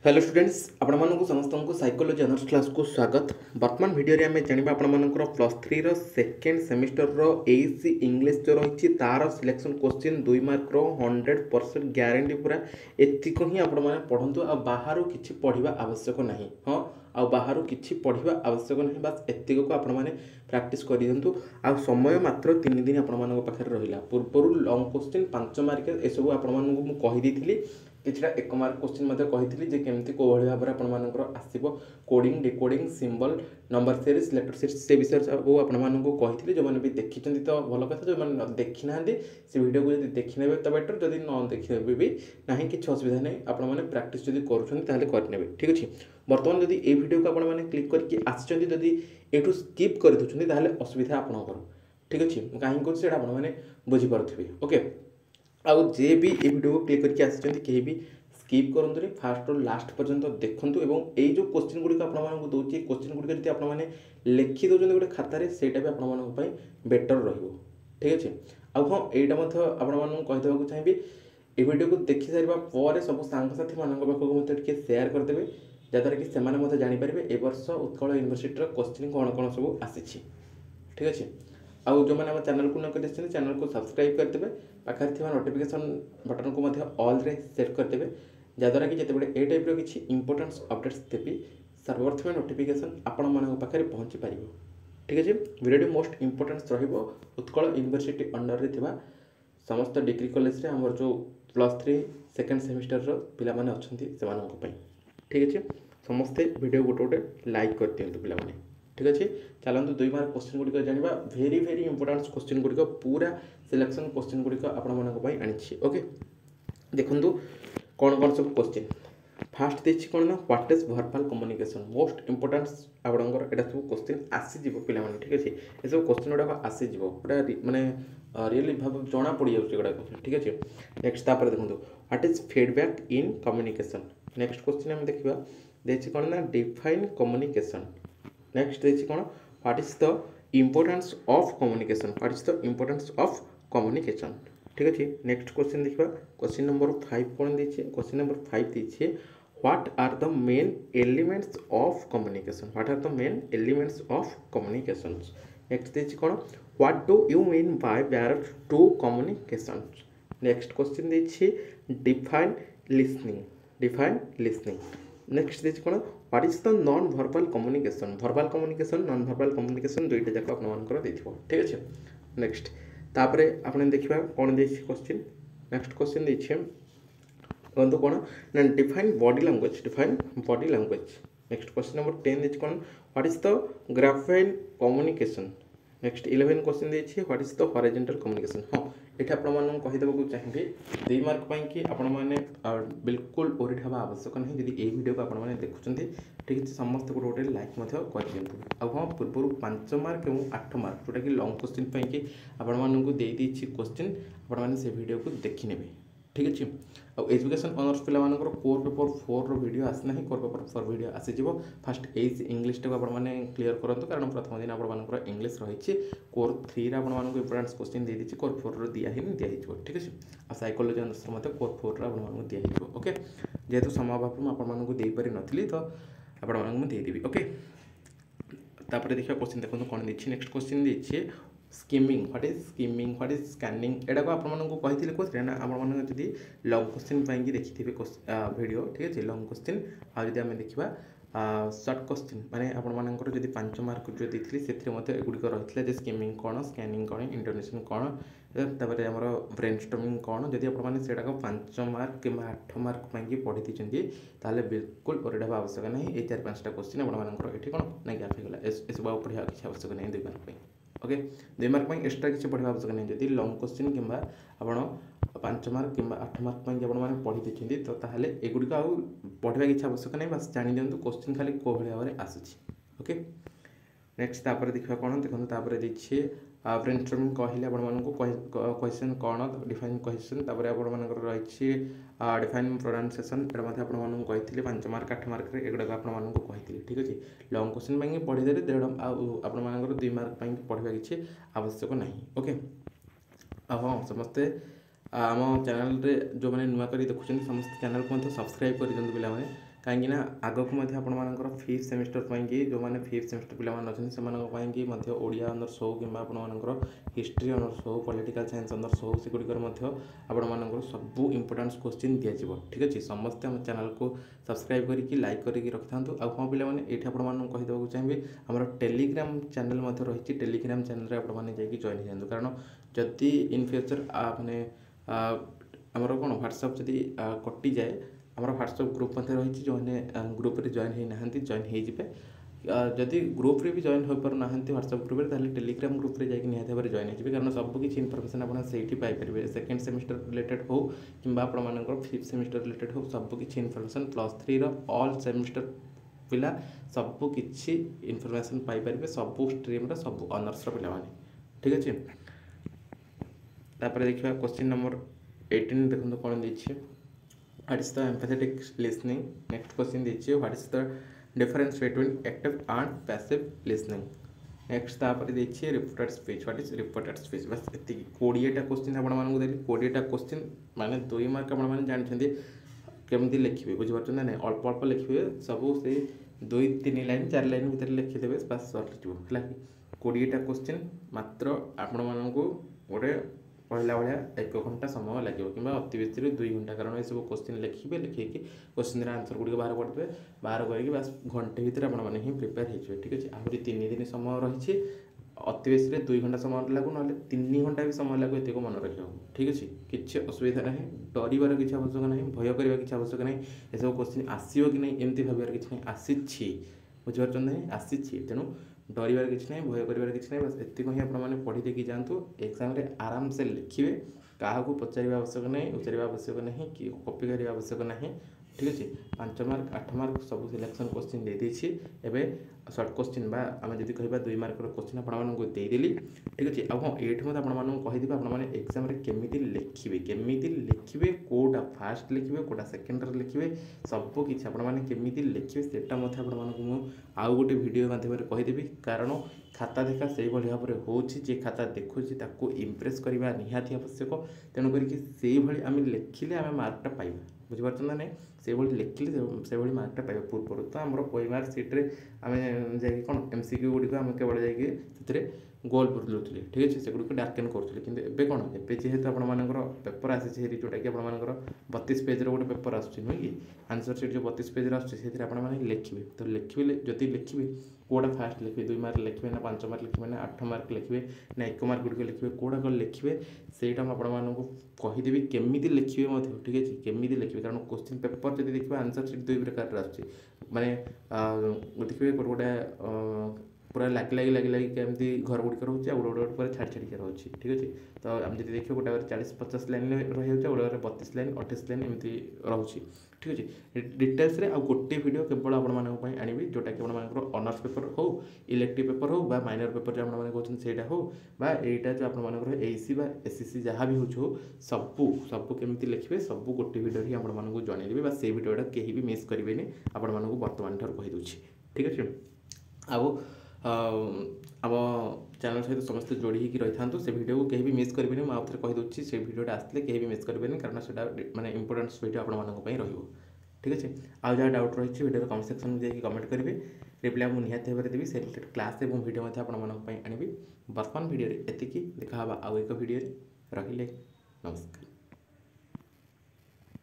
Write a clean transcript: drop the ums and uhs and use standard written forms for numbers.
Hello students आपण मानक समस्त को साइकोलॉजी ऑनर्स क्लास को स्वागत। वर्तमान वीडियो रे आमे जानिबा आपण मानकर प्लस 3 रो सेकंड सेमिस्टर रो एसी इंग्लिश जो रही तार सिलेक्शन क्वेश्चन 2 मार्क रो 100% ग्यारंटी पूरा एतिको ही आपण माने पढंतु आ बाहर किछि पढिबा आवश्यक नाही। हां आ बाहर किछि पढिबा आवश्यक नाही, बस एतिको को आपण माने प्रैक्टिस करि दंतु। आ समय मात्र 3 दिन आपण मानक पाखर रहिला। पूर्वरु लॉन्ग क्वेश्चन 5 मार्क ए सब आपण मानक मु कहि दिथिली। किछटा 1 मार्क क्वेश्चन मते कहिथिली जे केमती को भଳି भाबरे आपण मानकर आसीबो coding decoding symbol number series letter series से विषय सब आपण मानक कहिथिली। जो माने भी देखिचंती तो भलो कथा, जो माने देखि नांदी से वीडियो को जदी देखि नेबे तो बेटर, जदी न देखि नेबे भी नाही किछ असुविधा नै। आपण माने प्रैक्टिस जदी करूछन ताले कर नेबे, ठीक अछि। वर्तमान जदी ए वीडियो को आपण माने क्लिक करके आछचंती, जदी एटू स्किप कर दुछंती ताले असुविधा आपनकर, ठीक अछि। काहे को सेडा आपण माने बुझी परथिबे, ओके। आउ जे भी ए वीडियो को क्लिक करके आछचंती केही भी स्किप करंतु रे, फास्ट और लास्ट पर्यंत देखंतु। एवं ए जो क्वेश्चन गुडी को आपण मानक दोची क्वेश्चन गुडी जदी आपण माने लिखि दोजन गोटे खाता रे, सेटा भी आपण मानक पई बेटर रहइबो, ठीक अछि। आउ हां एटा मथ आपण मानक कहि देबा को चाहिबी, ए वीडियो को देखि सारिबा पर सब सांग साथी मानक पाखो मते टिके शेयर कर देबे, जदर कि सेमाने मते जानि परिबे ए वर्ष उत्कल यूनिवर्सिटी रो क्वेश्चन कोन कोन सब आसीछि, ठीक अछि। आउ जो मैंने चैनल को न कर चैनल को सब्सक्राइब करदे, पाखे थी नोटिफिकेशन बटन को ऑल रे सेट करदे, जहाद्वारा कि जिते ए टाइप किसी इंपोर्टेंस अपडेट्स देवी सर्वर्थ में नोटिफिकेशन आपण मान पाखे पहुँची पार, ठीक अच्छे। Video most importance Utkal university under रे समस्त डिग्री कॉलेज रे हमर जो प्लस 3 सेकेंड सेमिस्टर पिला माने अछंती सेमानक पई, ठीक अच्छे। समस्ते वीडियो गोटे गोटे लाइक कर दियंतु पिला माने, ठीक अच्छे। चलतु 2 मार्क क्वेश्चन गुड़िक जाना, भेरी भेरी इंपोर्टेंट क्वेश्चन गुड़िक पूरा सिलेक्शन क्वेश्चन गुड़िक आपड़ी आनी, ओके। देखो कौन कौन सब क्वेश्चन फास्ट देखिए कौन ना, what is verbal communication most importance आपंकर एटा सब क्वेश्चन आसीज पे, ठीक अच्छे। ये सब क्वेश्चन गुड़ाक आसीज पूरा माने रियली भाव जना पड़ जाए, ठीक अच्छे। नेक्स्ट तापर देखो what is feedback in communication. Next question आम देखा देखिए कौन ना, डिफाइन कम्युनिकेशन। नेक्स्ट देखिए कौन, what is the importance of communication, what is the importance of communication, ठीक अच्छे। नेक्स्ट क्वेश्चन देखा क्वेश्चन नंबर 5 कौन देखिए, क्वेश्चन नंबर 5 देखिए what are the main elements of communication, what are the main elements of communication. Next देखिए कौन, what do you mean by barrier to communication. Next question देखिए define listening, define listening. Next देखिए कौन, what is the non verbal communication, verbal communication non verbal communication दुईटा जाक आपनकर देथिबो, ठीक अच्छे। नेक्स्ट तापरे आपने देखिबा कौन देखिए क्वेश्चन, नेक्स्ट क्वेश्चन देखिए कहतु कौन ना, define body language, define body language. Next question number 10 देखिए कौन, what is the grapevine communication. Next 11 question देखिए what is the horizontal communication. हाँ ये आपको कहीदेक चाहिए 2 मार्क कि आपने बिल्कुल ओरिट हवा आवश्यक नहीं, जब ये वीडियो को आपने देखुं, ठीक है। समस्त गोटे गोटे लाइक कर दिखाँ। हाँ पूर्व 5 मार्क और 8 मार्क जोटा कि लॉन्ग क्वेश्चन पे आपको क्वेश्चन आपने से वीडियो को देखने, ठीक अच्छे। एजुकेशन ऑनर्स पिला कोर पेपर 4 रो वीडियो आसना, कोर पेपर 4 वीडियो आसीज। फास्ट एज इंग्लिश टाक आपने क्लीयर करूँ, कारण प्रथम दिन आप इंग्लिश रही कोर 3 आपको इंपोर्टेंस क्वेश्चन दे दी, कोर 4 दिया ही दिखाई, ठीक अच्छे। आ साइकोलॉजी ऑनर्स मत कोर 4 आपको दिखाई, ओके। जेहेतु समय अभाव में आपको देपारी नी तो आपको देदेवी, ओके। तापर देखिए क्वेश्चन देखो कौन देखिए, नेक्स्ट क्वेश्चन देखिए skimming, what is skimming, what is scanning. एटा को आपको कही क्वेश्चन ना, आपड़ी लॉन्ग क्वेश्चन पाई देखी वीडियो, ठीक अच्छे। लॉन्ग क्वेश्चन आदि आम देखा सर्ट क्वेश्चन माने आपंकर जब 5 मार्क जो देती से गुड़िक रही है, स्किमिंग कौन, स्कैनिंग कौन, इंटोनेशन कौन, तापर आमर ब्रेनस्टॉर्मिंग कौन। जदि आपको 5 मार्क कि 8 मार्क पढ़ी थी ताले बिल्कुल ओरिट हवा आवश्यक नहीं। ये 4-5टा क्वेश्चन आपंकर ये कौन ना गैप होगा, ये सब पढ़ा किसी आवश्यक नहीं 2 मार्क, ओके। 2 मार्क एक्सट्रा किसी पढ़ा आवश्यक नहीं। जदि लॉन्ग क्वेश्चन कि आप 5 मार्क कि 8 मार्क आपने पढ़ी थी तो एगुड़िक आउ पढ़ा किसी आवश्यक नहीं, बस जानी दिंतु क्वेश्चन खाली कौ भाव में आसूँ, ओके। नेक्स्ट तापर देखा कौन, देखो तापर देखिए ब्रेनस्टॉर्मिंग कहले आपको क्वेश्चन कौन, डिफाइन क्वेश्चन, तापर आपंकर रही डिफाइन प्रोनाउंसिएशन, ये आपको कही 5 मार्क 8 मार्क एगुड़ा आपको कही, ठीक अच्छे। लॉन्ग क्वेश्चन पाई पढ़ीदे 1.5 आपंकर 2 मार्क पढ़ा किसी आवश्यक नहीं, ओके। हाँ समस्ते आम चैनल रे जो मैंने नुआ कर देखुं समस्त चैनल को सब्सक्राइब कर दिखाँ पे, कहीं आगक आपर फिफ्थ सेमिस्टर पाई जो मैंने फिफ्थ सेमिस्टर पे ओडिया ऑनर्स हो कि आपर हिस्ट्री ऑनर्स हो पॉलिटिकल साइंस ऑनर्स हो सेगुड़िकर आपर सब इंपोर्टेंट क्वेश्चन दिज्व ठीक अच्छे समस्ते आम चैनल को सब्सक्राइब करके लाइक करके रखि था हाँ पे ये आपको चाहिए आम टेलीग्राम चैनल रही टेलीग्राम चैनल आपने जॉइन हो कारण जदि इन फ्यूचर मैंने आमर कौन व्हाट्सअप जदि कटि जाए आमर व्हाट्सअप ग्रुप रही जो मैंने ग्रुप रे जॉइन होना जॉइन हो जदि ग्रुप रे भी जॉइन हो पार ना व्हाट्सअप ग्रुप रे टेलीग्राम ग्रुप रे जाकि निहाती भाव जॉइन हो कारण सब किसी इनफॉरमेशन आप पाइपर सेकेंड सेमिस्टर रिलेटेड हो कि फिफ्थ सेमिस्टर रिलेटेड हो सब किसी इनफॉरमेशन +3 ऑल सेमिस्टर पिला सब किसी इनफॉरमेशन पाइपर सब स्ट्रीम सब ऑनर्स पिला ठीक अच्छे। तापर देखिए क्वेश्चन नंबर 18 देखो कौन देखिए what is the empathetic listening. Next question देखिए what is the difference between active and passive listening. Next तापर देखिए reported speech what is reported speech बस एति 20टा क्वेश्चन आपण देली 20टा क्वेश्चन माने 2 मार्क आपण जानछन्ती केमती लिखिबे बुझि पारछन ना अल्प अल्प लिखिबे सब से 2-3 लाइन 4 लाइन भीतर लिखिदेबे बस सॉर्ट हो है 20टा क्वेश्चन मात्र आपण मानकू गोटे पढ़ला भाया 1 घंटा समय लगे कि अति बेसी 2 घंटा कारण ये सब क्वेश्चन लिखे लिखिकी क्वेश्चन आंसर गुड़िक बाहर करते बाहर करके बस घंटे भितर आपने ही प्रिपेयर हो ठीक अच्छे आहरी 3 दिन समय रही अति बेसी 2 घंटा समय लगू ना 3 घंटा भी समय लगू ये मन रखा ठीक अच्छे किसी असुविधा ना डर किसी आवश्यक ना भय करने किसी आवश्यक ना ये सब क्वेश्चन आसो कि नहीं एमती भाव किसी ना आसी बुझीपार ना आसी तेणु डर किसी ना भय कर किसी ना बस एतिक ही आपने पढ़ी देखी जातु एग्जाम आराम से लिखे क्या पचार आवश्यक नहीं उचार आवश्यक नहीं कि कॉपी करने आवश्यक नहीं ठीक अच्छे 5 मार्क 8 मार्क सब सिलेक्शन क्वेश्चन दे देछि एबे शॉर्ट क्वेश्चन बा आम जब कह 2 मार्क क्वेश्चन आपको देदेली ठीक अच्छे आ हाँ ये कहीदेवी आपने एग्जाम केमी लिखे कौटा फास्ट लिखे कौटा सेकेंड लिखे सब किसी आपमि लिखे से आपको आउ गोटे वीडियो माध्यम कहीदेवी कारण खाता देखा से भाव में हो खाता देखुची इम्प्रेस करवा निहाती आवश्यक तेणुक से आम लिखिले आम मार्कटा पाइबा बुझीपार ना नहीं से लिखिले से मार्कटा पाइबा पूर्व तो आम OMR सीट्रे आम जा कौन MCQ गुड़िक आम केवल जाइए गोल बुलूली ठीक अच्छे से गुड़िक डार्केन करूँ कि एवं कौन ए जेहेतु आपर पेपर आसी जोटा कि आप 32 पेज गोटे पेपर आसूँ नुहे कि आंसर सीट जो 32 पेज आसमें लिखे तो लिखे जदि लिखे कौटा फास्ट लिखे 2 मार्क लिखे ना 5 मार्क लिखे ना 8 मार्क लिखे ना 1 मार्क गुड़िक लिखे कौटा कौन लिखे सहीटा मुझे कहीदेवी केमी लिखे ठीक अच्छे केमी लिखे कारण क्वेश्चन पेपर जब देखिए आंसर सीट 2 प्रकार आसूँ माने देखिए गोटे पूरा लगी केमती घर गुड़िक रोचे गोटे छाड़ी छाड़ी रोचे ठीक अच्छे तो आम जब देखिए गोटे 40-50 लाइन रही है गोटे 32 लाइन 28 लाइन एमती रोचे ठीक अच्छे डिटेल्स रे आ गोटे वीडियो केवल आपंपाई आनी जोटा कि ऑनर्स पेपर हो इलेक्टिव पेपर हो माइनर पेपर जो आपने कहते हैं हो यहाँ जो आपर AC बा SCC जहाँ भी हो सबू केमी लिखे सब गोटे वीडियो ही आपको जनईदेवी से वीडियोटा कहीं भी मिस करेंगे आपण मानक बर्तमान ठार कहीदे ठीक अच्छे आउ आम चैनल सहित समस्त जोड़ी होकर रही था से वीडियो को कहीं भी मिस करेंगे मुझे आउ थे कहीदे से वीडियोटा आसते कहीं भी मिस करेंगे कारण से माने इंपोर्टेंट वीडियो आपंपाई रही ठीक अच्छे आउ जहाँ डाउट रही वीडियो कमेंट सेक्शन में जाकि कमेंट करेंगे रिप्लाई मुझे निहाती भाव में देवी से रिलेटेड क्लास और वीडियो आनी वर्तमान वीडियो एतिकी देखा आउ एक वीडियो रहिले नमस्कार।